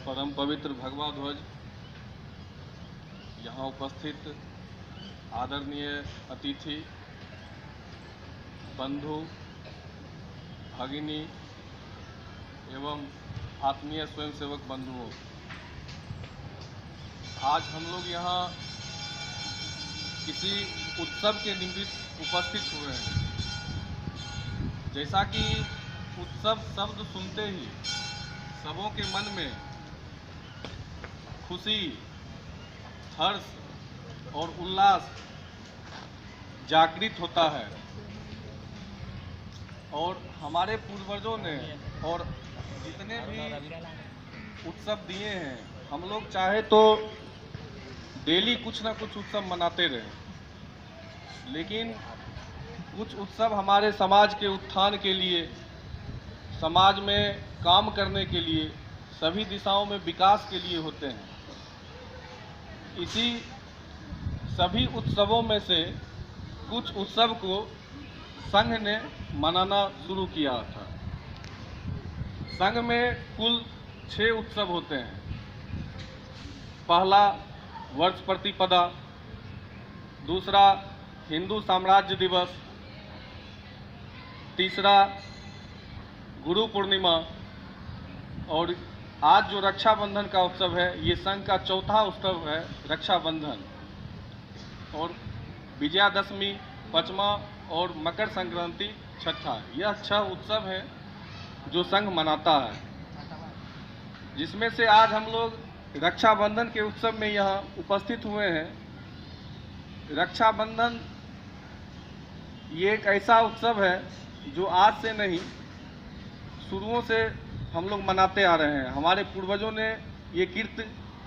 परम पवित्र भगवा ध्वज, यहाँ उपस्थित आदरणीय अतिथि, बंधु, भगिनी एवं आत्मीय स्वयंसेवक बंधुओं, आज हम लोग यहाँ किसी उत्सव के निमित्त उपस्थित हुए हैं। जैसा कि उत्सव शब्द सुनते ही सबों के मन में खुशी, हर्ष और उल्लास जागृत होता है और हमारे पूर्वजों ने और जितने भी उत्सव दिए हैं, हम लोग चाहे तो डेली कुछ ना कुछ उत्सव मनाते रहें, लेकिन कुछ उत्सव हमारे समाज के उत्थान के लिए, समाज में काम करने के लिए, सभी दिशाओं में विकास के लिए होते हैं। इसी सभी उत्सवों में से कुछ उत्सव को संघ ने मनाना शुरू किया था। संघ में कुल 6 उत्सव होते हैं। पहला वर्ष प्रतिपदा, दूसरा हिंदू साम्राज्य दिवस, तीसरा गुरु पूर्णिमा और आज जो रक्षाबंधन का उत्सव है, ये संघ का चौथा उत्सव है, रक्षाबंधन। और विजयादशमी पांचवा और मकर संक्रांति छठा। यह 6 उत्सव है जो संघ मनाता है, जिसमें से आज हम लोग रक्षाबंधन के उत्सव में यहाँ उपस्थित हुए हैं। रक्षाबंधन ये एक ऐसा उत्सव है जो आज से नहीं, शुरुओं से हम लोग मनाते आ रहे हैं। हमारे पूर्वजों ने ये कीर्ति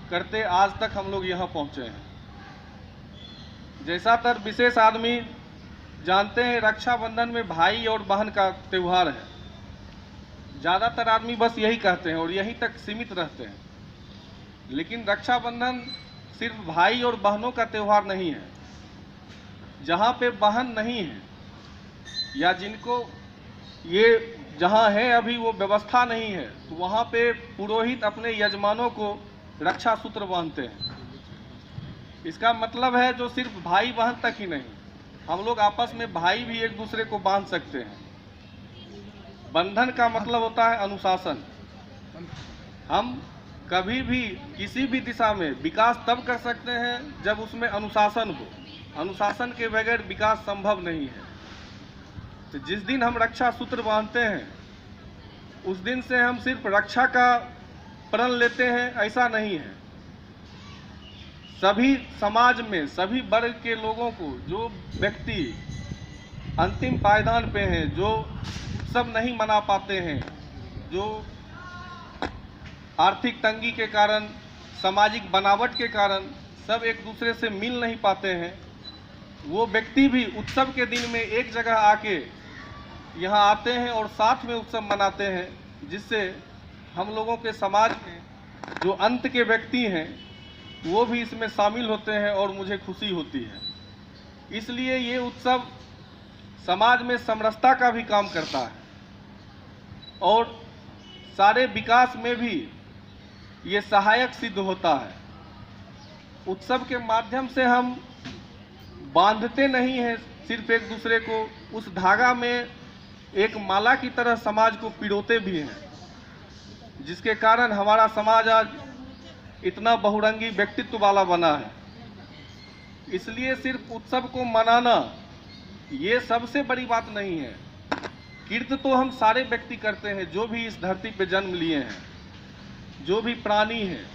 करते आज तक हम लोग यहाँ पहुँचे हैं। जैसा तर विशेष आदमी जानते हैं, रक्षाबंधन में भाई और बहन का त्यौहार है। ज़्यादातर आदमी बस यही कहते हैं और यहीं तक सीमित रहते हैं, लेकिन रक्षाबंधन सिर्फ भाई और बहनों का त्यौहार नहीं है। जहाँ पे बहन नहीं है या जिनको ये जहाँ है अभी वो व्यवस्था नहीं है, तो वहाँ पे पुरोहित अपने यजमानों को रक्षा सूत्र बांधते हैं। इसका मतलब है जो सिर्फ भाई बहन तक ही नहीं, हम लोग आपस में भाई भी एक दूसरे को बांध सकते हैं। बंधन का मतलब होता है अनुशासन। हम कभी भी किसी भी दिशा में विकास तब कर सकते हैं जब उसमें अनुशासन हो। अनुशासन के बगैर विकास संभव नहीं है। तो जिस दिन हम रक्षा सूत्र बांधते हैं, उस दिन से हम सिर्फ रक्षा का प्रण लेते हैं, ऐसा नहीं है। सभी समाज में सभी वर्ग के लोगों को, जो व्यक्ति अंतिम पायदान पे हैं, जो सब नहीं मना पाते हैं, जो आर्थिक तंगी के कारण, सामाजिक बनावट के कारण सब एक दूसरे से मिल नहीं पाते हैं, वो व्यक्ति भी उत्सव के दिन में एक जगह आके यहाँ आते हैं और साथ में उत्सव मनाते हैं, जिससे हम लोगों के समाज में जो अंत के व्यक्ति हैं वो भी इसमें शामिल होते हैं और मुझे खुशी होती है। इसलिए ये उत्सव समाज में समरसता का भी काम करता है और सारे विकास में भी ये सहायक सिद्ध होता है। उत्सव के माध्यम से हम बांधते नहीं हैं सिर्फ एक दूसरे को, उस धागा में एक माला की तरह समाज को पिरोते भी हैं, जिसके कारण हमारा समाज आज इतना बहुरंगी व्यक्तित्व वाला बना है। इसलिए सिर्फ उत्सव को मनाना ये सबसे बड़ी बात नहीं है। कीर्त तो हम सारे व्यक्ति करते हैं, जो भी इस धरती पे जन्म लिए हैं, जो भी प्राणी हैं,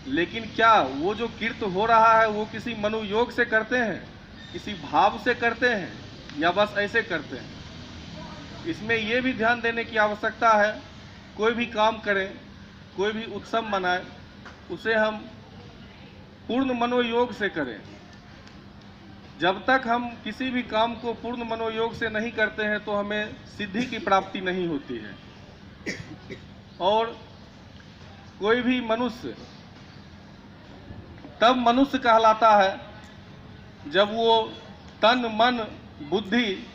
लेकिन क्या वो जो कीर्त हो रहा है वो किसी मनोयोग से करते हैं, किसी भाव से करते हैं, या बस ऐसे करते हैं? इसमें ये भी ध्यान देने की आवश्यकता है, कोई भी काम करें, कोई भी उत्सव मनाएं, उसे हम पूर्ण मनोयोग से करें। जब तक हम किसी भी काम को पूर्ण मनोयोग से नहीं करते हैं तो हमें सिद्धि की प्राप्ति नहीं होती है। और कोई भी मनुष्य तब मनुष्य कहलाता है जब वो तन, मन, बुद्धि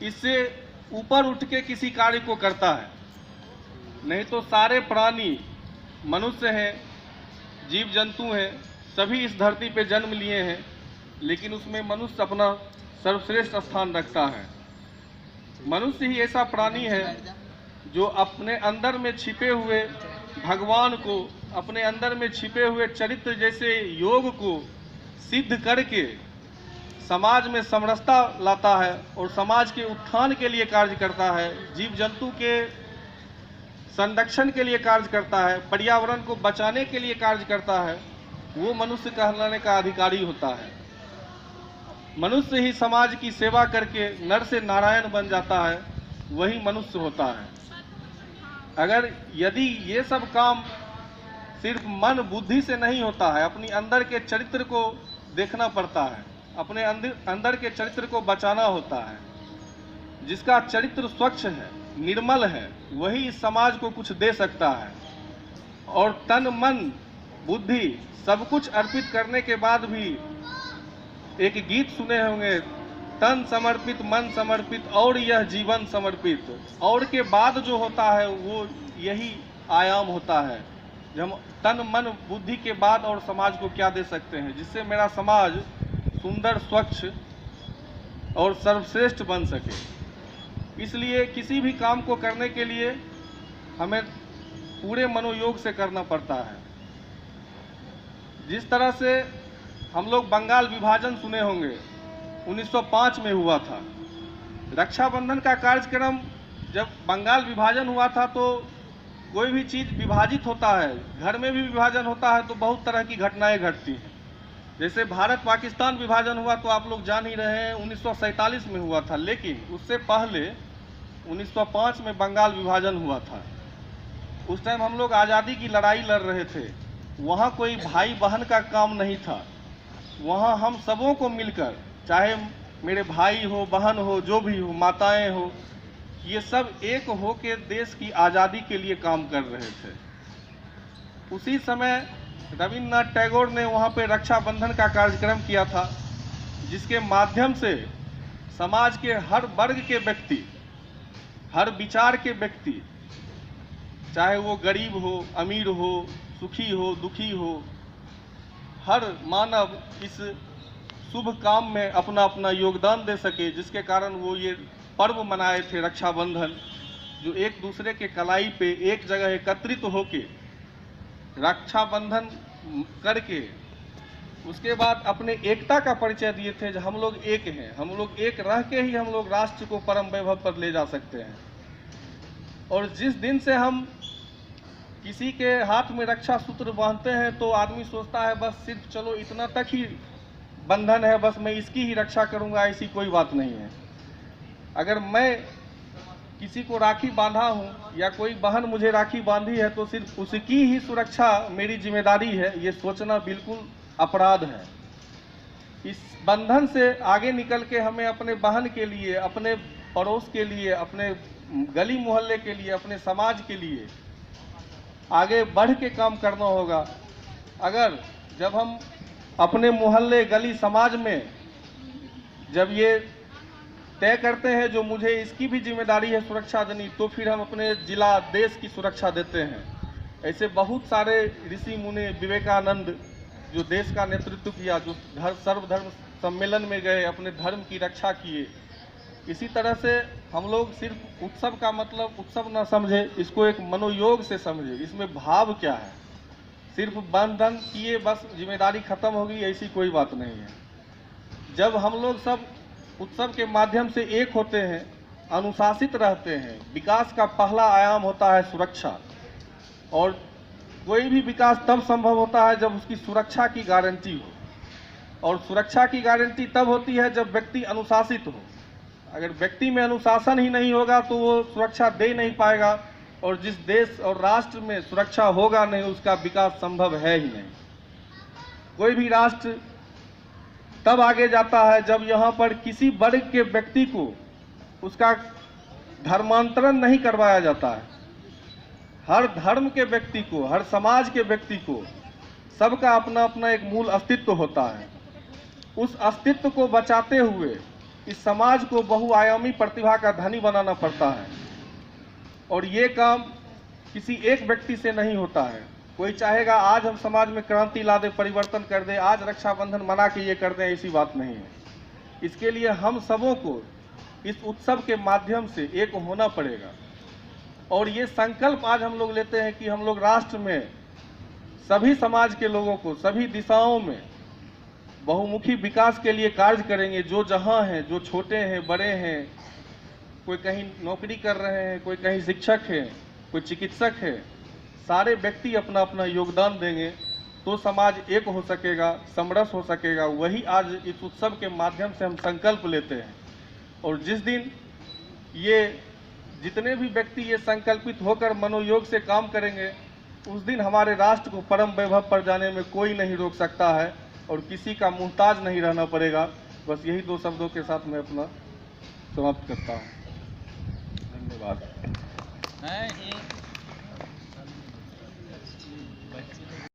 इससे ऊपर उठ के किसी कार्य को करता है। नहीं तो सारे प्राणी मनुष्य हैं, जीव जंतु हैं, सभी इस धरती पे जन्म लिए हैं, लेकिन उसमें मनुष्य अपना सर्वश्रेष्ठ स्थान रखता है। मनुष्य ही ऐसा प्राणी है जो अपने अंदर में छिपे हुए भगवान को, अपने अंदर में छिपे हुए चरित्र जैसे योग को सिद्ध करके समाज में समरसता लाता है और समाज के उत्थान के लिए कार्य करता है, जीव जंतु के संरक्षण के लिए कार्य करता है, पर्यावरण को बचाने के लिए कार्य करता है, वो मनुष्य कहलाने का अधिकारी होता है। मनुष्य ही समाज की सेवा करके नर से नारायण बन जाता है, वही मनुष्य होता है। अगर यदि ये सब काम सिर्फ मन बुद्धि से नहीं होता है, अपनी अंदर के चरित्र को देखना पड़ता है, अपने अंदर के चरित्र को बचाना होता है। जिसका चरित्र स्वच्छ है, निर्मल है, वही इस समाज को कुछ दे सकता है। और तन मन बुद्धि सब कुछ अर्पित करने के बाद भी, एक गीत सुने होंगे, तन समर्पित मन समर्पित और यह जीवन समर्पित, और के बाद जो होता है वो यही आयाम होता है। जब तन मन बुद्धि के बाद और समाज को क्या दे सकते हैं, जिससे मेरा समाज सुंदर, स्वच्छ और सर्वश्रेष्ठ बन सके। इसलिए किसी भी काम को करने के लिए हमें पूरे मनोयोग से करना पड़ता है। जिस तरह से हम लोग बंगाल विभाजन सुने होंगे, 1905 में हुआ था। रक्षाबंधन का कार्यक्रम जब बंगाल विभाजन हुआ था तो कोई भी चीज़ विभाजित होता है, घर में भी विभाजन होता है तो बहुत तरह की घटनाएं घटती हैं। जैसे भारत पाकिस्तान विभाजन हुआ तो आप लोग जान ही रहे हैं, 1947 में हुआ था, लेकिन उससे पहले 1905 में बंगाल विभाजन हुआ था। उस टाइम हम लोग आज़ादी की लड़ाई लड़ रहे थे। वहाँ कोई भाई बहन का काम नहीं था, वहाँ हम सबों को मिलकर, चाहे मेरे भाई हो, बहन हो, जो भी हो, माताएं हो, ये सब एक हो के देश की आज़ादी के लिए काम कर रहे थे। उसी समय रविन्द्रनाथ टैगोर ने वहाँ पे रक्षाबंधन का कार्यक्रम किया था, जिसके माध्यम से समाज के हर वर्ग के व्यक्ति, हर विचार के व्यक्ति, चाहे वो गरीब हो, अमीर हो, सुखी हो, दुखी हो, हर मानव इस शुभ काम में अपना अपना योगदान दे सके, जिसके कारण वो ये पर्व मनाए थे रक्षाबंधन, जो एक दूसरे के कलाई पे एक जगह एकत्रित होके रक्षाबंधन करके उसके बाद अपने एकता का परिचय दिए थे। जो हम लोग एक हैं, हम लोग एक रह के ही हम लोग राष्ट्र को परम वैभव पर ले जा सकते हैं। और जिस दिन से हम किसी के हाथ में रक्षा सूत्र बांधते हैं तो आदमी सोचता है बस सिर्फ चलो इतना तक ही बंधन है, बस मैं इसकी ही रक्षा करूंगा, ऐसी कोई बात नहीं है। अगर मैं किसी को राखी बांधा हूँ या कोई बहन मुझे राखी बांधी है तो सिर्फ उसकी ही सुरक्षा मेरी जिम्मेदारी है, ये सोचना बिल्कुल अपराध है। इस बंधन से आगे निकल के हमें अपने बहन के लिए, अपने पड़ोस के लिए, अपने गली मोहल्ले के लिए, अपने समाज के लिए आगे बढ़ के काम करना होगा। अगर जब हम अपने मोहल्ले, गली, समाज में जब ये तय करते हैं जो मुझे इसकी भी जिम्मेदारी है सुरक्षा देनी, तो फिर हम अपने जिला, देश की सुरक्षा देते हैं। ऐसे बहुत सारे ऋषि मुनि, विवेकानंद जो देश का नेतृत्व किया, जो सर्वधर्म सम्मेलन में गए, अपने धर्म की रक्षा किए। इसी तरह से हम लोग सिर्फ उत्सव का मतलब उत्सव न समझे, इसको एक मनोयोग से समझे। इसमें भाव क्या है, सिर्फ बंधन किए बस जिम्मेदारी खत्म होगी, ऐसी कोई बात नहीं है। जब हम लोग सब उत्सव के माध्यम से एक होते हैं, अनुशासित रहते हैं, विकास का पहला आयाम होता है सुरक्षा। और कोई भी विकास तब संभव होता है जब उसकी सुरक्षा की गारंटी हो, और सुरक्षा की गारंटी तब होती है जब व्यक्ति अनुशासित हो। अगर व्यक्ति में अनुशासन ही नहीं होगा तो वो सुरक्षा दे नहीं पाएगा, और जिस देश और राष्ट्र में सुरक्षा होगा नहीं, उसका विकास संभव है ही नहीं। कोई भी राष्ट्र तब आगे जाता है जब यहाँ पर किसी वर्ग के व्यक्ति को उसका धर्मांतरण नहीं करवाया जाता है। हर धर्म के व्यक्ति को, हर समाज के व्यक्ति को, सबका अपना अपना एक मूल अस्तित्व होता है। उस अस्तित्व को बचाते हुए इस समाज को बहुआयामी प्रतिभा का धनी बनाना पड़ता है। और ये काम किसी एक व्यक्ति से नहीं होता है, कोई चाहेगा आज हम समाज में क्रांति ला दे, परिवर्तन कर दे, आज रक्षाबंधन मना के ये कर दें, ऐसी बात नहीं है। इसके लिए हम सबों को इस उत्सव के माध्यम से एक होना पड़ेगा और ये संकल्प आज हम लोग लेते हैं कि हम लोग राष्ट्र में सभी समाज के लोगों को सभी दिशाओं में बहुमुखी विकास के लिए कार्य करेंगे। जो जहां हैं, जो छोटे हैं, बड़े हैं, कोई कहीं नौकरी कर रहे हैं, कोई कहीं शिक्षक है, कोई चिकित्सक है, सारे व्यक्ति अपना अपना योगदान देंगे तो समाज एक हो सकेगा, समरस हो सकेगा। वही आज इस उत्सव के माध्यम से हम संकल्प लेते हैं। और जिस दिन ये जितने भी व्यक्ति ये संकल्पित होकर मनोयोग से काम करेंगे, उस दिन हमारे राष्ट्र को परम वैभव पर जाने में कोई नहीं रोक सकता है और किसी का मुहताज नहीं रहना पड़ेगा। बस यही 2 शब्दों के साथ मैं अपना समाप्त करता हूँ। धन्यवाद।